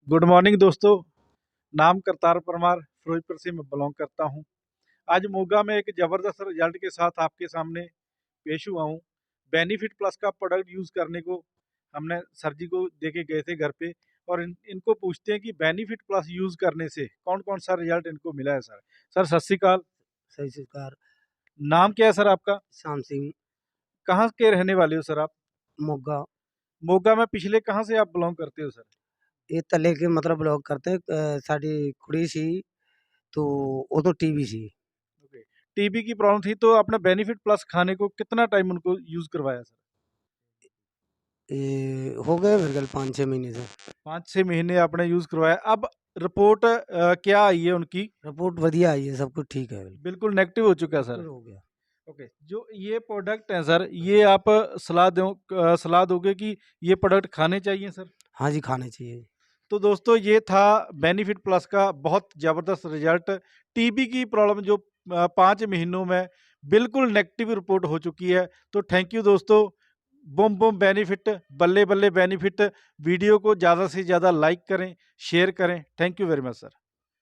Good morning दोस्तों। नाम करतार परमार, फिरोजपुर से मैं बिलोंग करता हूँ। आज मोगा में एक ज़बरदस्त रिजल्ट के साथ आपके सामने पेश हुआ हूँ। बेनिफिट प्लस का प्रोडक्ट यूज़ करने को हमने सर जी को दे के गए थे घर पे, और इनको पूछते हैं कि बेनिफिट प्लस यूज़ करने से कौन कौन सा रिजल्ट इनको मिला है। सर सर सत श्रीकाल। सही सरकार। नाम क्या है सर आपका? शाम सिंह। कहाँ के रहने वाले हो सर आप? मोगा। मोगा में पिछले कहाँ से आप बिलोंग करते हो सर? ये तले के मतलब ब्लॉग करते साड़ी कुड़ी सी तो वो तो टीवी सी। ओके। टीबी की प्रॉब्लम थी तो आपने बेनिफिट प्लस खाने को कितना टाइम उनको यूज़ करवाया सर? ये हो गए मेरे ख्याल 5-6 महीने से। 5-6 महीने आपने यूज़ करवाया। अब रिपोर्ट क्या आई है उनकी? रिपोर्ट बढ़िया आई है, सब कुछ ठीक है, बिल्कुल नेगेटिव हो चुका है सर। बिल्कुल हो गया। ओके, जो ये प्रोडक्ट हैं सर, ये आप सलाह दोगे कि ये प्रोडक्ट खाने चाहिए सर? हाँ जी, खाने चाहिए। तो दोस्तों ये था बेनिफिट प्लस का बहुत ज़बरदस्त रिजल्ट। टीबी की प्रॉब्लम जो 5 महीनों में बिल्कुल नेगेटिव रिपोर्ट हो चुकी है। तो थैंक यू दोस्तों। बूम बूम बेनिफिट, बल्ले बल्ले बेनिफिट। वीडियो को ज़्यादा से ज़्यादा लाइक करें, शेयर करें। Thank you very much sir.